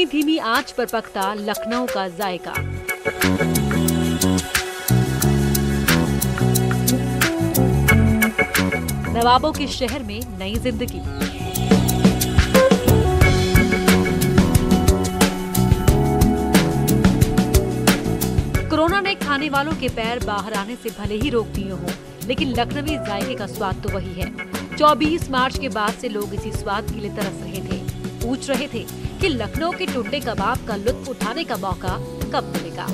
धीमी धीमी आंच पर पकता लखनऊ का जायका। नवाबों के शहर में नई जिंदगी। कोरोना ने खाने वालों के पैर बाहर आने से भले ही रोक दिए हों, लेकिन लखनवी जायके का स्वाद तो वही है। 24 मार्च के बाद से लोग इसी स्वाद के लिए तरस रहे थे, पूछ रहे थे कि लखनऊ के टुंडे कबाब का लुत्फ उठाने का मौका कब मिलेगा।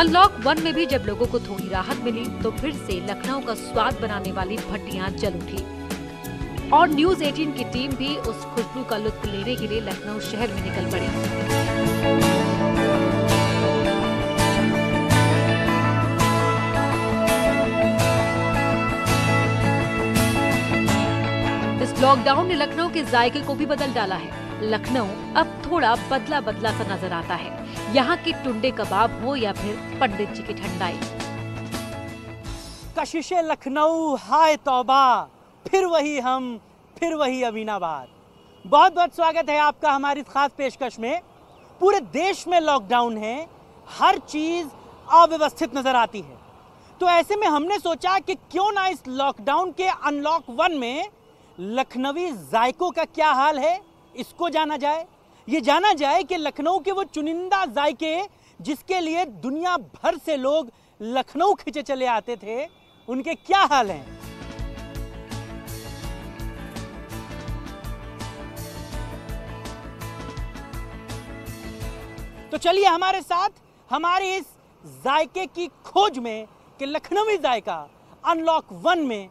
अनलॉक 1 में भी जब लोगों को थोड़ी राहत मिली तो फिर से लखनऊ का स्वाद बनाने वाली भट्टियां जल उठी और न्यूज 18 की टीम भी उस खुशबू का लुत्फ लेने के लिए लखनऊ शहर में निकल पड़ी। इस लॉकडाउन ने लखनऊ के जायके को भी बदल डाला है। लखनऊ अब थोड़ा बदला बदला सा नजर आता है, यहाँ के टुंडे कबाब हो या फिर पंडित जी की ठंडाई। कशिशे लखनऊ हाय तौबा, फिर वही हम, फिर वही अमीनाबाद। बहुत बहुत स्वागत है आपका हमारी इस खास पेशकश में। पूरे देश में लॉकडाउन है, हर चीज अव्यवस्थित नजर आती है, तो ऐसे में हमने सोचा कि क्यों ना इस लॉकडाउन के अनलॉक 1 में लखनवी जायकों का क्या हाल है इसको जाना जाए। ये जाना जाए कि लखनऊ के वो चुनिंदा जायके जिसके लिए दुनिया भर से लोग लखनऊ खिंचे चले आते थे, उनके क्या हाल हैं। तो चलिए हमारे साथ हमारी इस जायके की खोज में कि लखनवी जायका अनलॉक 1 में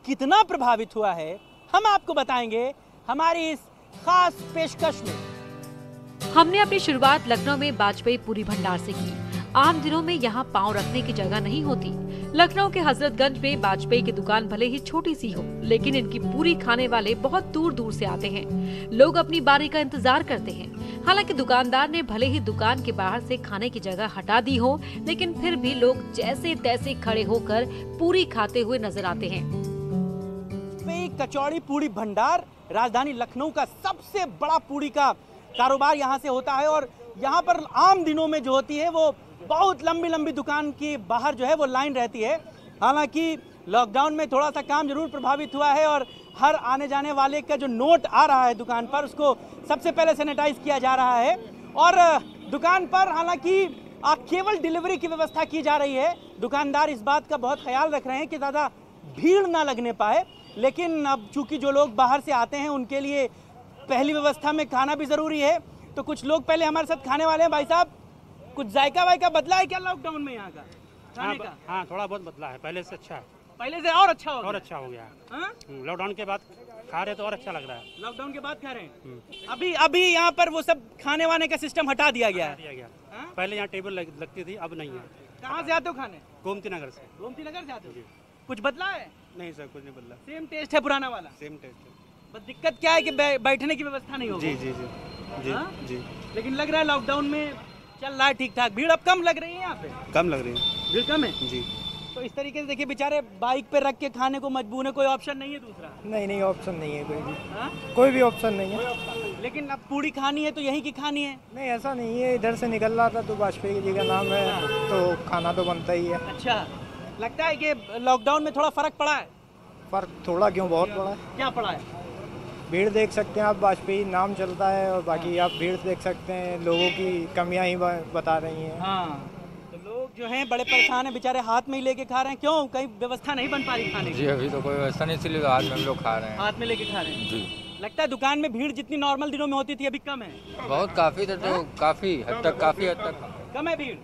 कितना प्रभावित हुआ है, हम आपको बताएंगे हमारी इस खास पेशकश में। हमने अपनी शुरुआत लखनऊ में वाजपेयी पूरी भंडार से की। आम दिनों में यहाँ पांव रखने की जगह नहीं होती। लखनऊ के हजरतगंज में वाजपेयी की दुकान भले ही छोटी सी हो, लेकिन इनकी पूरी खाने वाले बहुत दूर दूर से आते हैं। लोग अपनी बारी का इंतजार करते हैं। हालांकि दुकानदार ने भले ही दुकान के बाहर से खाने की जगह हटा दी हो, लेकिन फिर भी लोग जैसे तैसे खड़े होकर पूरी खाते हुए नजर आते हैं। कचौड़ी पूरी भंडार राजधानी लखनऊ का सबसे बड़ा पूरी का कारोबार यहाँ से होता है और यहाँ पर आम दिनों में जो होती है वो बहुत लंबी लंबी दुकान के बाहर जो है वो लाइन रहती है। हालांकि लॉकडाउन में थोड़ा सा काम जरूर प्रभावित हुआ है और हर आने जाने वाले का जो नोट आ रहा है दुकान पर, उसको सबसे पहले सैनिटाइज किया जा रहा है और दुकान पर हालांकि केवल डिलीवरी की व्यवस्था की जा रही है। दुकानदार इस बात का बहुत ख्याल रख रहे हैं कि ज़्यादा भीड़ ना लगने पाए, लेकिन अब चूंकि जो लोग बाहर से आते हैं उनके लिए पहली व्यवस्था में खाना भी जरूरी है, तो कुछ लोग पहले हमारे साथ खाने वाले हैं। भाई साहब, कुछ जायका वायका बदला है क्या लॉकडाउन में यहाँ का खाने का? हाँ, थोड़ा बहुत बदला है, पहले से अच्छा है। पहले से और अच्छा हो गया। लॉकडाउन के बाद खा रहे तो और अच्छा लग रहा है। लॉकडाउन के बाद खा रहे हैं। अभी यहाँ पर वो सब खाने वाने का सिस्टम हटा दिया गया है। पहले यहाँ टेबल लगती थी, अब नहीं है। कहाँ से आते हो खाने? गोमती नगर से। गोमती नगर से आते हो? कुछ बदला है? नहीं सर, कुछ नहीं बदला। सेम टेस्ट है पुराना वाला? सेम टेस्ट है, बस दिक्कत क्या है कि बैठने की व्यवस्था नहीं होगी। जी जी जी जी जी। लेकिन लग रहा है लॉकडाउन में चल रहा है ठीक ठाक। भीड़ अब कम लग रही है यहाँ पे? कम लग रही है। भीड़ कम है जी। तो इस तरीके से देखिए, बेचारे बाइक पे रख के खाने को मजबूर है, कोई ऑप्शन नहीं है दूसरा? नहीं, ऑप्शन नहीं है कोई भी। कोई भी ऑप्शन नहीं है। लेकिन अब पूरी खानी है तो यहीं की खानी है? नहीं, ऐसा नहीं है। इधर से निकल रहा था तो वाजपेयी जी का नाम है, तो खाना तो बनता ही है। अच्छा, लगता है कि लॉकडाउन में थोड़ा फर्क पड़ा है? फर्क थोड़ा क्यों, बहुत पड़ा है। क्या पड़ा है? भीड़ देख सकते हैं आप, वाजपेयी नाम चलता है और बाकी आप भीड़ देख सकते हैं, लोगों की कमियां ही बता रही हैं। हाँ, तो लोग जो हैं बड़े परेशान हैं, बेचारे हाथ में ही लेके खा रहे हैं। क्यों, कहीं व्यवस्था नहीं बन पा रही खाने की? जी, अभी तो कोई व्यवस्था नहीं, इसलिए हाथ में हम लोग खा रहे हैं। हाथ में लेके खा रहे हैं जी। लगता है दुकान में भीड़ जितनी नॉर्मल दिनों में होती थी अभी कम है? बहुत काफी तो काफी हद तक कम है भीड़।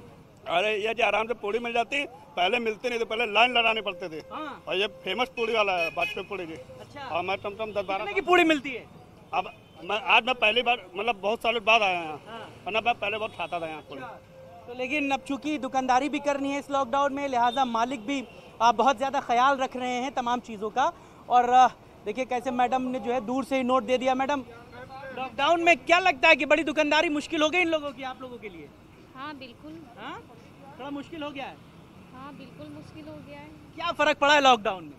अरे ये जो आराम से पूड़ी मिल जाती, पहले मिलती नहीं तो पहले लाइन लगाने पड़ते थे। और ये फेमस पूड़ी वाला है, वाजपेयी पूड़ी की। अच्छा। और मैं टमटम 10-12 की पूड़ी मिलती है। अब आज मैं पहली बार, मतलब बहुत सालों बाद आया यहाँ, वरना मैं पहले बहुत खाता था यहाँ पूड़ी। तो लेकिन अब चूंकि दुकानदारी भी करनी है इस लॉकडाउन में, लिहाजा मालिक भी बहुत ज़्यादा ख्याल रख रहे हैं तमाम चीज़ों का। और देखिए कैसे मैडम ने जो है दूर से ही नोट दे दिया। मैडम, लॉकडाउन में क्या लगता है कि बड़ी दुकानदारी मुश्किल हो गई इन लोगों की, आप लोगों के लिए? हाँ बिल्कुल। हाँ, थोड़ा मुश्किल हो गया है। हाँ बिल्कुल मुश्किल हो गया है। क्या फर्क पड़ा है लॉकडाउन में?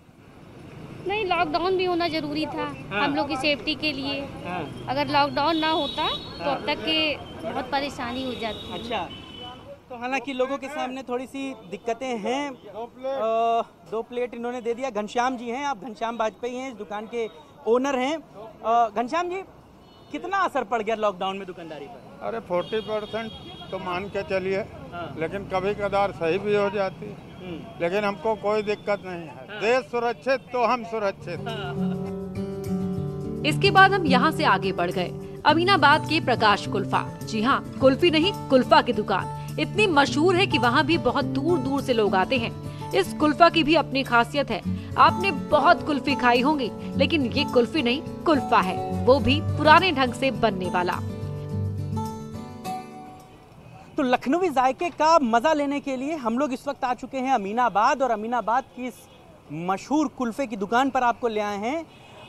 नहीं, लॉकडाउन भी होना जरूरी था हम लोग की सेफ्टी के लिए। अगर लॉकडाउन ना होता तो अब तक के बहुत परेशानी हो जाती। अच्छा, तो हालांकि लोगों के सामने थोड़ी सी दिक्कतें हैं। 2 प्लेट इन्होंने दे दिया। घनश्याम जी हैं, आप घनश्याम वाजपेयी हैं, इस दुकान के ओनर हैं। घनश्याम जी, कितना असर पड़ गया लॉकडाउन में दुकानदारी पर? अरे 40% तो मान के चलिए, लेकिन कभी कदार सही भी हो जाती, लेकिन हमको कोई दिक्कत नहीं है। देश सुरक्षित तो हम सुरक्षित। इसके बाद हम यहाँ से आगे बढ़ गए अमीनाबाद के प्रकाश कुल्फा। जी हाँ, कुल्फी नहीं, कुल्फा की दुकान इतनी मशहूर है कि वहाँ भी बहुत दूर दूर से लोग आते हैं। इस कुल्फा की भी अपनी खासियत है। आपने बहुत कुल्फी खाई होंगी, लेकिन ये कुल्फी नहीं, कुल्फा है, वो भी पुराने ढंग से बनने वाला। तो लखनवी जायके का मजा लेने के लिए हम लोग इस वक्त आ चुके हैं अमीनाबाद, और अमीनाबाद की इस मशहूर कुल्फे की दुकान पर आपको ले आए हैं।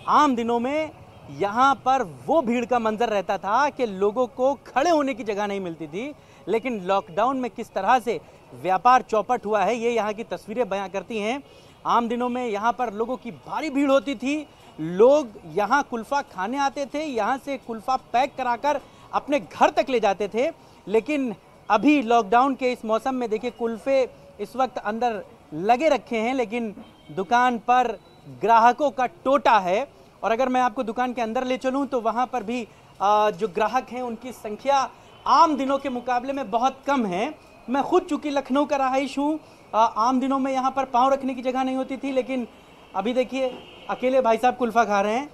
आम दिनों में यहाँ पर वो भीड़ का मंजर रहता था कि लोगों को खड़े होने की जगह नहीं मिलती थी, लेकिन लॉकडाउन में किस तरह से व्यापार चौपट हुआ है ये यहाँ की तस्वीरें बयां करती हैं। आम दिनों में यहाँ पर लोगों की भारी भीड़ होती थी। लोग यहाँ कुल्फ़ा खाने आते थे, यहाँ से कुल्फ़ा पैक कराकर अपने घर तक ले जाते थे। लेकिन अभी लॉकडाउन के इस मौसम में देखिए, कुल्फ़े इस वक्त अंदर लगे रखे हैं, लेकिन दुकान पर ग्राहकों का टोटा है। और अगर मैं आपको दुकान के अंदर ले चलूँ तो वहाँ पर भी जो ग्राहक हैं उनकी संख्या आम दिनों के मुकाबले में बहुत कम है। मैं खुद चूँकि लखनऊ का रहायश हूँ, आम दिनों में यहाँ पर पाँव रखने की जगह नहीं होती थी, लेकिन अभी देखिए अकेले भाई साहब कुल्फ़ा खा रहे हैं।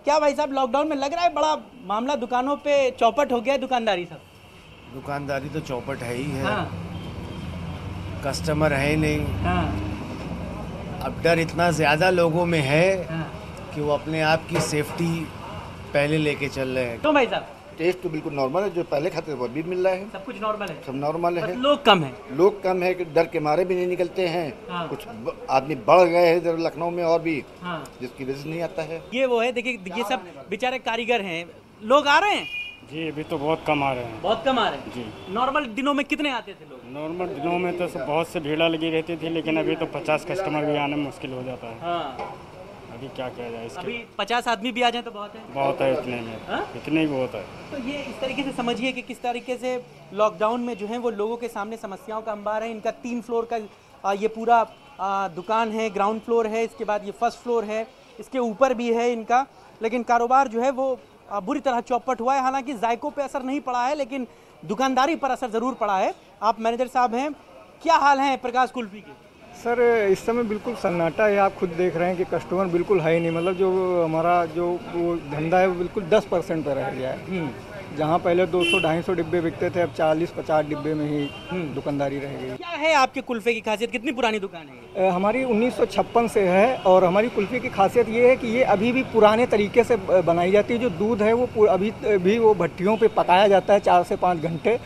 क्या भाई साहब, लॉकडाउन में लग रहा है बड़ा मामला दुकानों पे चौपट हो गया है दुकानदारी सब? दुकानदारी तो चौपट है ही है। कस्टमर है ही नहीं। अब डर इतना ज़्यादा लोगों में है कि वो अपने आप की सेफ्टी पहले लेके चल रहे हैं। तो भाई साहब, टेस्ट तो बिल्कुल नॉर्मल है, जो पहले खाते थे वो भी मिल रहा है। सब कुछ नॉर्मल है, सब नॉर्मल है। लोग कम है, लोग कम है कि डर के मारे भी नहीं निकलते हैं। कुछ आदमी बढ़ गए हैं इधर लखनऊ में और भी, जिसकी वजह से नहीं आता है। ये वो है, देखिए ये सब बेचारे कारीगर हैं। लोग आ रहे हैं जी, अभी तो बहुत कम आ रहे हैं। बहुत कम आ रहे हैं जी। नॉर्मल दिनों में कितने आते थे लोग? नॉर्मल दिनों में तो बहुत से भीड़ लगी रहती थी, लेकिन अभी तो 50 कस्टमर भी आना मुश्किल हो जाता है। अभी क्या किया जाए इसके? अभी 50 आदमी भी आ जाए तो बहुत है। बहुत है, इतने में इतने ही बहुत है। तो ये इस तरीके से समझिए कि किस तरीके से लॉकडाउन में जो है वो लोगों के सामने समस्याओं का अंबार है। इनका 3 फ्लोर का ये पूरा दुकान है, ग्राउंड फ्लोर है, इसके बाद ये फर्स्ट फ्लोर है, इसके ऊपर भी है इनका। लेकिन कारोबार जो है वो बुरी तरह चौपट हुआ है। हालांकि जायकों पे असर नहीं पड़ा है, लेकिन दुकानदारी पर असर ज़रूर पड़ा है। आप मैनेजर साहब हैं, क्या हाल है प्रकाश कुल्फी के? सर, इस समय बिल्कुल सन्नाटा है। आप खुद देख रहे हैं कि कस्टमर बिल्कुल है ही नहीं। मतलब जो हमारा जो वो धंधा है वो बिल्कुल 10% पर रह गया है। जहाँ पहले 200-250 डिब्बे बिकते थे, अब 40-50 डिब्बे में ही दुकानदारी रह गई। क्या है आपके कुल्फे की खासियत? कितनी पुरानी दुकान है? हमारी 1956 से है, और हमारी कुल्फी की खासियत ये है कि ये अभी भी पुराने तरीके से बनाई जाती है। जो दूध है वो अभी भी वो भट्टियों पे पकाया जाता है 4 से 5 घंटे,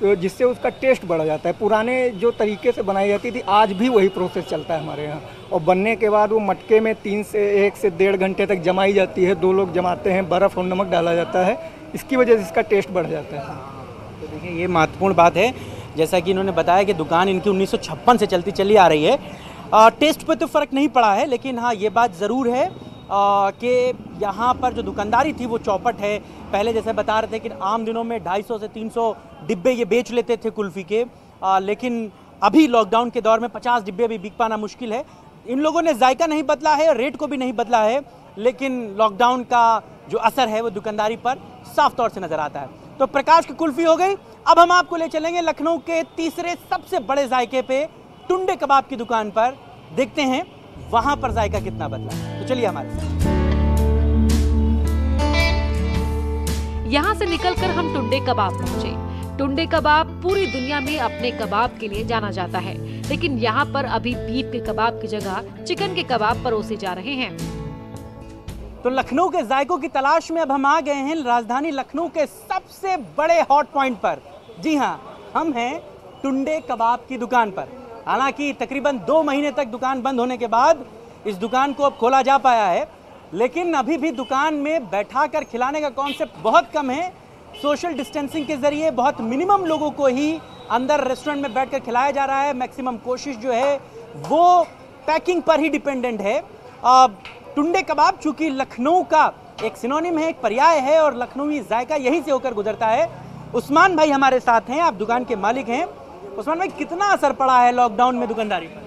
तो जिससे उसका टेस्ट बढ़ जाता है। पुराने जो तरीके से बनाई जाती थी, आज भी वही प्रोसेस चलता है हमारे यहाँ। और बनने के बाद वो मटके में 1 से 1.5 घंटे तक जमाई जाती है। 2 लोग जमाते हैं, बर्फ़ और नमक डाला जाता है, इसकी वजह से इसका टेस्ट बढ़ जाता है। तो देखिए, ये महत्वपूर्ण बात है। जैसा कि इन्होंने बताया कि दुकान इनकी 1956 से चली आ रही है। टेस्ट पे तो फ़र्क नहीं पड़ा है, लेकिन हाँ, ये बात ज़रूर है कि यहाँ पर जो दुकानदारी थी वो चौपट है। पहले जैसे बता रहे थे कि आम दिनों में 250 से 300 डिब्बे ये बेच लेते थे कुल्फ़ी के, लेकिन अभी लॉकडाउन के दौर में 50 डिब्बे भी बिक पाना मुश्किल है। इन लोगों ने जायका नहीं बदला है, रेट को भी नहीं बदला है, लेकिन लॉकडाउन का जो असर है वो दुकानदारी पर साफ तौर से नज़र आता है। तो प्रकाश की कुल्फ़ी हो गई। अब हम आपको ले चलेंगे लखनऊ के तीसरे सबसे बड़े जायके पे, टुंडे कबाब की दुकान पर। देखते हैं वहां पर जायका कितना बदला। तो चलिए हमारे साथ। यहाँ से निकलकर हम टुंडे कबाब पहुँचे। टुंडे कबाब पूरी दुनिया में अपने कबाब के लिए जाना जाता है, लेकिन यहाँ पर अभी बीफ के कबाब की जगह चिकन के कबाब परोसे जा रहे हैं। तो लखनऊ के जायकों की तलाश में अब हम आ गए हैं राजधानी लखनऊ के सबसे बड़े हॉट पॉइंट पर। जी हाँ, हम हैं टुंडे कबाब की दुकान पर। हालांकि तकरीबन 2 महीने तक दुकान बंद होने के बाद इस दुकान को अब खोला जा पाया है, लेकिन अभी भी दुकान में बैठाकर खिलाने का कॉन्सेप्ट बहुत कम है। सोशल डिस्टेंसिंग के जरिए बहुत मिनिमम लोगों को ही अंदर रेस्टोरेंट में बैठकर खिलाया जा रहा है। मैक्सिमम कोशिश जो है वो पैकिंग पर ही डिपेंडेंट है। टुंडे कबाब चूंकि लखनऊ का एक सिनोनिम है, एक पर्याय है और लखनवी जायका यहीं से होकर गुजरता है। उस्मान भाई हमारे साथ हैं, आप दुकान के मालिक हैं। उस्मान भाई, कितना असर पड़ा है लॉकडाउन में दुकानदारी पर?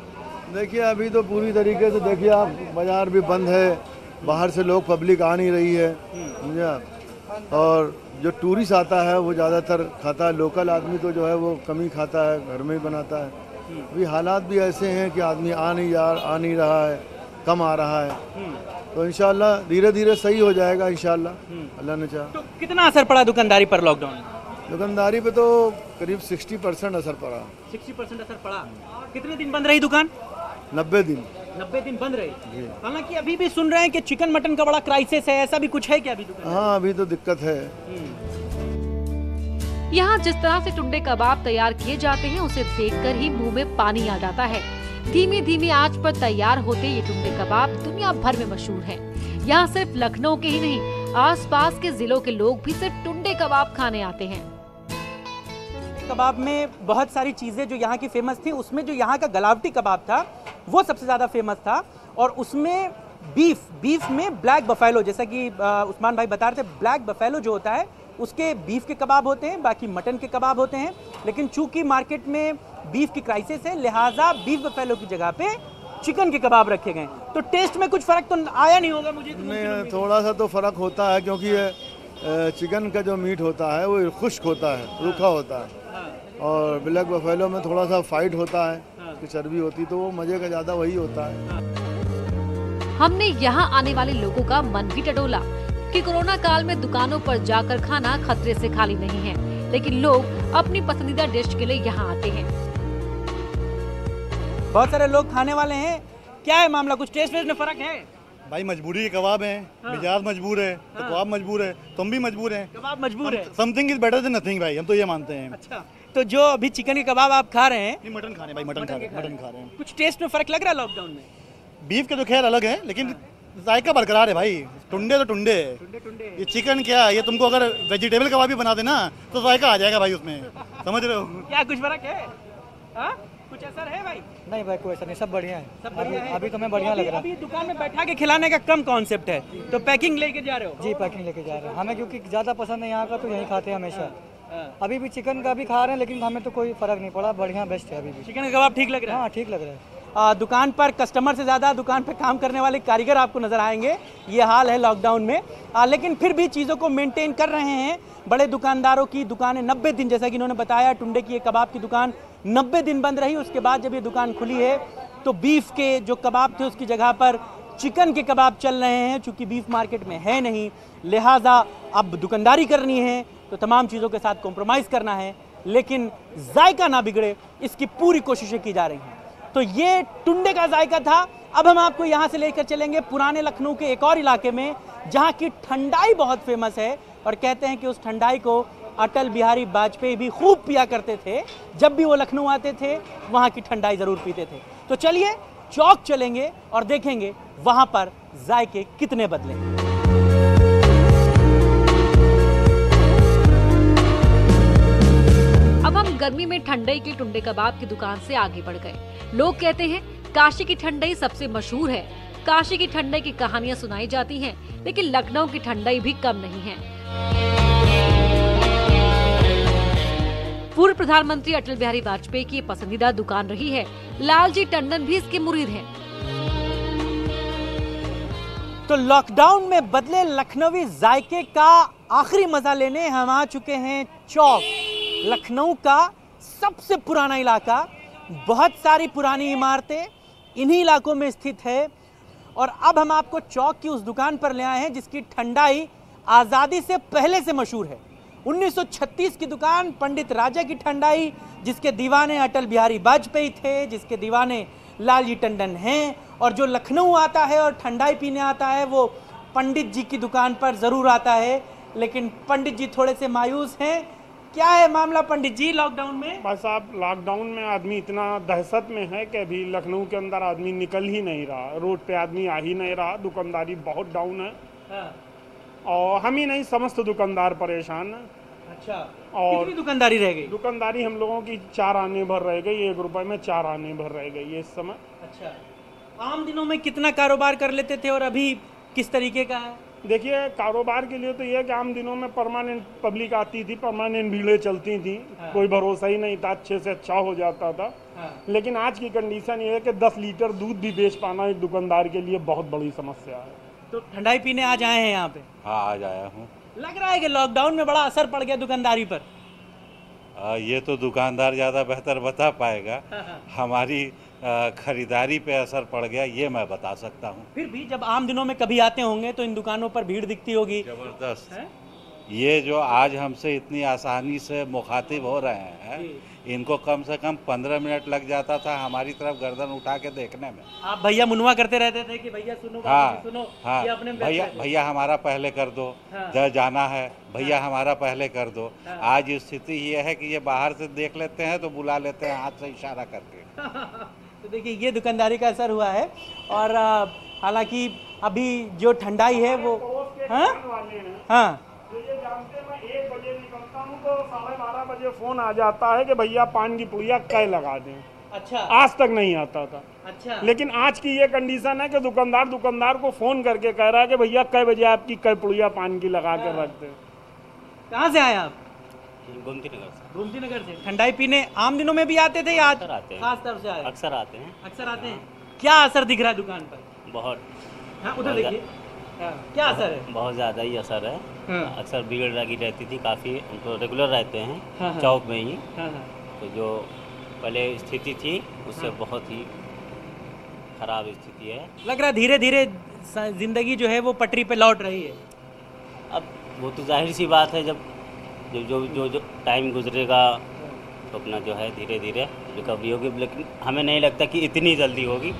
देखिए, अभी तो पूरी तरीके से देखिए आप, बाजार भी बंद है, बाहर से लोग पब्लिक आ नहीं रही है, समझे आप। और जो टूरिस्ट आता है वो ज़्यादातर खाता है, लोकल आदमी तो जो है वो कम ही खाता है, घर में ही बनाता है। अभी हालात भी ऐसे हैं कि आदमी आ नहीं रहा है, कम आ रहा है। तो इंशाल्लाह धीरे धीरे सही हो जाएगा इंशाल्लाह, अल्लाह ने चाहा। तो कितना असर पड़ा दुकानदारी पर लॉकडाउन में? दुकानदारी पे तो करीब 60% असर पड़ा। 60% असर पड़ा। कितने दिन बंद रही दुकान? 90 दिन। 90 दिन बंद रही। हालांकि अभी भी सुन रहे हैं कि चिकन मटन का बड़ा क्राइसिस है, ऐसा भी कुछ है क्या अभी दुकान? हाँ, अभी तो दिक्कत है। यहाँ जिस तरह से टुंडे कबाब तैयार किए जाते हैं उसे देखकर ही मुंह में पानी आ जाता है। धीमी धीमी आंच पर तैयार होते ये टुंडे कबाब दुनिया भर में मशहूर हैं। यहाँ सिर्फ लखनऊ के ही नहीं, आसपास के जिलों के लोग भी सिर्फ टुंडे कबाब खाने आते हैं। कबाब में बहुत सारी चीजें जो यहाँ की फेमस थी, उसमें जो यहाँ का गलावटी कबाब था वो सबसे ज्यादा फेमस था। और उसमें बीफ में ब्लैक बफेलो, जैसा कि उस्मान भाई बता रहे थे, ब्लैक बफेलो जो होता है उसके बीफ के कबाब होते हैं, बाकी मटन के कबाब होते हैं। लेकिन चूंकि मार्केट में बीफ की क्राइसिस है, लिहाजा बीफ बफेलो की जगह पे चिकन के कबाब रखे गए। तो टेस्ट में कुछ फर्क तो आया नहीं होगा मुझे? नहीं, थोड़ा सा तो फर्क होता है, क्योंकि चिकन का जो मीट होता है वो खुश्क होता है, रूखा होता है। और ब्लैक बफेलो में थोड़ा सा फाइट होता है, उसकी चर्बी होती, तो वो मजे का ज़्यादा वही होता है। हमने यहाँ आने वाले लोगों का मन भी टटोला कि कोरोना काल में दुकानों पर जाकर खाना खतरे से खाली नहीं है, लेकिन लोग अपनी पसंदीदा डिश के लिए यहाँ आते हैं। बहुत सारे लोग खाने वाले हैं, क्या है मामला? कुछ टेस्ट में फर्क है? भाई मजबूरी के कबाब है, मिजाज मजबूर है तो कबाब मजबूर है, तुम भी मजबूर है, कबाब मजबूर है। Something is better than nothing भाई, हम तो ये मानते हैं। अच्छा, तो जो अभी चिकन के कबाब आप खा रहे हैं? नहीं, मटन खा रहे हैं भाई, मटन खा रहे हैं। कुछ टेस्ट में फर्क लग रहा है लॉकडाउन में? बीफ के तो खैर अलग है, लेकिन जायका बरकरार है भाई। टुंडे तो टुंडे है, ये चिकन क्या है, ये तुमको अगर वेजिटेबल कबाब भी बना देना तो जायका आ जाएगा भाई उसमें, समझ रहे हो? क्या कुछ फर्क है? कुछ असर है भाई? नहीं भाई, कोई असर नहीं, सब बढ़िया है। सब बढ़िया है। अभी तो मैं बढ़िया लग रहा है। अभी दुकान में बैठा के खिलाने का कम कॉन्सेप्ट है, तो पैकिंग लेके जा रहे हो? जी, पैकिंग लेके जा रहे हैं हमें, क्योंकि ज़्यादा पसंद है यहाँ का, तो यहीं खाते हैं हमेशा। अभी भी चिकन का भी खा रहे हैं, लेकिन हमें तो कोई फर्क नहीं पड़ा, बढ़िया बेस्ट है अभी भी। चिकन का कबाब ठीक लग रहा है? हाँ, ठीक लग रहा है। दुकान पर कस्टमर से ज़्यादा दुकान पर काम करने वाले कारीगर आपको नज़र आएंगे, ये हाल है लॉकडाउन में। लेकिन फिर भी चीज़ों को मेंटेन कर रहे हैं। बड़े दुकानदारों की दुकानें 90 दिन, जैसा कि इन्होंने बताया, टुंडे की ये कबाब की दुकान 90 दिन बंद रही। उसके बाद जब ये दुकान खुली है तो बीफ के जो कबाब थे उसकी जगह पर चिकन के कबाब चल रहे हैं। चूँकि बीफ मार्केट में है नहीं, लिहाजा अब दुकानदारी करनी है तो तमाम चीज़ों के साथ कॉम्प्रोमाइज़ करना है, लेकिन जायका ना बिगड़े इसकी पूरी कोशिशें की जा रही हैं। तो ये टुंडे का जायका था। अब हम आपको यहाँ से लेकर चलेंगे पुराने लखनऊ के एक और इलाके में, जहाँ की ठंडाई बहुत फेमस है। और कहते हैं कि उस ठंडाई को अटल बिहारी वाजपेयी भी खूब पिया करते थे। जब भी वो लखनऊ आते थे वहाँ की ठंडाई ज़रूर पीते थे। तो चलिए चौक चलेंगे और देखेंगे वहाँ पर जायके कितने बदले। अब हम गर्मी में ठंडई के टुंडे कबाब की दुकान से आगे बढ़ गए। लोग कहते हैं काशी की ठंडई सबसे मशहूर है। काशी की ठंडई की कहानियां सुनाई जाती हैं, लेकिन लखनऊ की ठंडई भी कम नहीं है। पूर्व प्रधानमंत्री अटल बिहारी वाजपेयी की पसंदीदा दुकान रही है। लालजी टंडन भी इसके मुरीद हैं। तो लॉकडाउन में बदले लखनवी जायके का आखिरी मजा लेने हम आ चुके हैं चौक, लखनऊ का सबसे पुराना इलाका। बहुत सारी पुरानी इमारतें इन्हीं इलाकों में स्थित है। और अब हम आपको चौक की उस दुकान पर ले आए हैं जिसकी ठंडाई आज़ादी से पहले से मशहूर है। 1936 की दुकान, पंडित राजा की ठंडाई, जिसके दीवाने अटल बिहारी वाजपेयी थे, जिसके दीवाने लालजी टंडन हैं। और जो लखनऊ आता है और ठंडाई पीने आता है वो पंडित जी की दुकान पर ज़रूर आता है। लेकिन पंडित जी थोड़े से मायूस हैं। क्या है मामला पंडित जी लॉकडाउन में? भाई साहब, लॉकडाउन में आदमी इतना दहशत में है कि अभी लखनऊ के अंदर आदमी निकल ही नहीं रहा, रोड पे आदमी आ ही नहीं रहा। दुकानदारी बहुत डाउन है। और हम ही नहीं, समस्त दुकानदार परेशान है। अच्छा, और कितनी दुकानदारी रह गई? दुकानदारी हम लोगों की 4 आने भर रह गई, 1 रुपए में 4 आने भर रह गई है इस समय। अच्छा, आम दिनों में कितना कारोबार कर लेते थे और अभी किस तरीके का है? देखिए, कारोबार के लिए तो ये है कि आम दिनों में परमानेंट पब्लिक आती थी, परमानेंट भीड़ें चलती थी, कोई भरोसा ही नहीं था, अच्छे से अच्छा हो जाता था। लेकिन आज की कंडीशन ये है कि 10 लीटर दूध भी बेच पाना एक दुकानदार के लिए बहुत बड़ी समस्या है। तो ठंडाई पीने आज आए हैं यहाँ पे? हाँ, आज आया हूँ। लग रहा है कि लॉकडाउन में बड़ा असर पड़ गया दुकानदारी पर? ये तो दुकानदार ज़्यादा बेहतर बता पाएगा। हमारी खरीदारी पे असर पड़ गया, ये मैं बता सकता हूँ। फिर भी जब आम दिनों में कभी आते होंगे तो इन दुकानों पर भीड़ दिखती होगी। जबरदस्त। ये जो आज हमसे इतनी आसानी से मुखातिब हो रहे हैं, इनको कम से कम 15 मिनट लग जाता था हमारी तरफ गर्दन उठा के देखने में। आप भैया मुनवा करते रहते थे कि भैया सुनो, हाँ, सुनो, हाँ, ये अपने भैया हमारा पहले कर दो, जहाँ जाना है भैया हमारा पहले कर दो। आज स्थिति ये है कि ये बाहर से देख लेते हैं तो बुला लेते हैं हाथ से इशारा करके। तो देखिए, ये दुकानदारी का असर हुआ है। और हालांकि अभी जो ठंडाई है वो हाँ ये जानते हैं, मैं 1 बजे निकलता हूँ तो 12:30 बजे फोन आ जाता है कि भैया पान की पुड़िया कै लगा दें। अच्छा, आज तक नहीं आता था। अच्छा, लेकिन आज की ये कंडीशन है कि दुकानदार को फोन करके कह रहा है कि भैया कै बजे आपकी कै पुड़िया पान की लगा कर रख दें। कहाँ से आए आप? गोमती नगर से। गोमती नगर से। ठंडाई पीने आम दिनों में भी आते थे या आज खास तरफ से आए? अक्सर आते हैं। अक्सर आते हैं। क्या असर दिख रहा है दुकान पर? बहुत। हाँ, उधर देखिए, क्या असर है? बहुत ज़्यादा ही असर है। अक्सर भीड़ लगी रहती थी काफ़ी, हम तो रेगुलर रहते हैं चौक में ही। तो जो पहले स्थिति थी उससे बहुत ही खराब स्थिति है। लग रहा है धीरे धीरे जिंदगी जो है वो पटरी पे लौट रही है। अब वो तो जाहिर सी बात है, जब जो टाइम गुजरेगा तो अपना जो है धीरे धीरे रिकवरी होगी, लेकिन हमें नहीं लगता कि इतनी जल्दी होगी।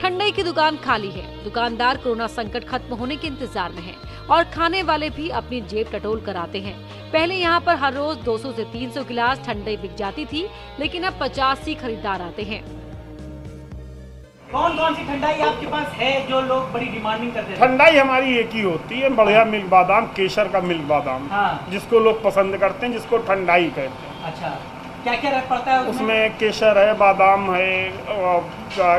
ठंडाई की दुकान खाली है। दुकानदार कोरोना संकट खत्म होने के इंतजार में हैं और खाने वाले भी अपनी जेब टटोल कर आते हैं। पहले यहाँ पर हर रोज 200 से 300 गिलास ठंडाई बिक जाती थी, लेकिन अब 50 ही खरीदार आते हैं। कौन कौन सी ठंडाई आपके पास है जो लोग बड़ी डिमांडिंग करते हैं? ठंडाई हमारी एक ही होती है, बढ़िया मिल्क बादाम, केसर का मिल्क बादाम, जिसको लोग पसंद करते हैं, जिसको ठंडाई कहते हैं। अच्छा, क्या क्या पड़ता है उसमें? केसर है, बादाम है,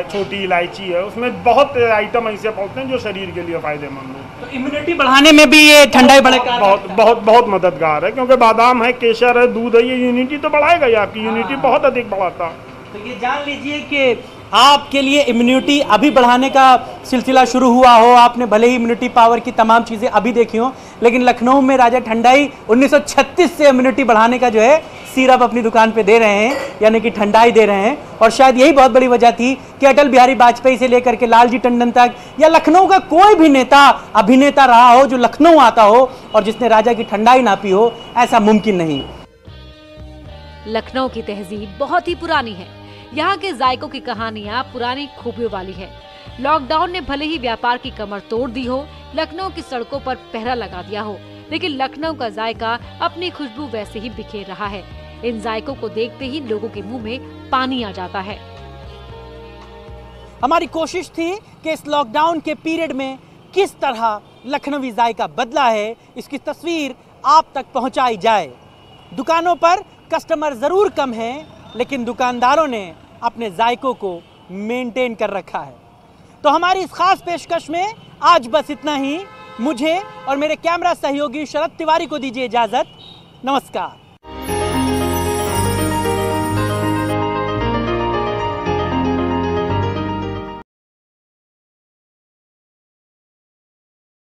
छोटी इलायची है, उसमें बहुत आइटम ऐसे पड़ते हैं जो शरीर के लिए फायदेमंद है। तो इम्यूनिटी बढ़ाने में भी ये ठंडाई बहुत मददगार है, क्योंकि बादाम है, केसर है, दूध है, ये यूनिटी तो बढ़ाएगा ही, आपकी यूनिटी बहुत अधिक बढ़ाता। तो ये जान लीजिए कि आपके लिए इम्यूनिटी अभी बढ़ाने का सिलसिला शुरू हुआ हो। आपने भले ही इम्यूनिटी पावर की तमाम चीज़ें अभी देखी हो, लेकिन लखनऊ में राजा ठंडाई 1936 से इम्यूनिटी बढ़ाने का जो है सिरप अपनी दुकान पे दे रहे हैं, यानी कि ठंडाई दे रहे हैं। और शायद यही बहुत बड़ी वजह थी कि अटल बिहारी वाजपेयी से लेकर के लालजी टंडन तक, या लखनऊ का कोई भी नेता अभिनेता रहा हो जो लखनऊ आता हो और जिसने राजा की ठंडाई ना पी हो, ऐसा मुमकिन नहीं। लखनऊ की तहजीब बहुत ही पुरानी है। यहाँ के जायकों की कहानियाँ पुरानी खूबियों वाली है। लॉकडाउन ने भले ही व्यापार की कमर तोड़ दी हो, लखनऊ की सड़कों पर पहरा लगा दिया हो, लेकिन लखनऊ का जायका अपनी खुशबू वैसे ही बिखेर रहा है। इन जायकों को देखते ही लोगों के मुंह में पानी आ जाता है। हमारी कोशिश थी कि इस लॉकडाउन के पीरियड में किस तरह लखनवी जायका बदला है, इसकी तस्वीर आप तक पहुंचाई जाए। दुकानों पर कस्टमर जरूर कम हैं, लेकिन दुकानदारों ने अपने जायकों को मेंटेन कर रखा है। तो हमारी इस खास पेशकश में आज बस इतना ही। मुझे और मेरे कैमरा सहयोगी शरद तिवारी को दीजिए इजाजत। नमस्कार।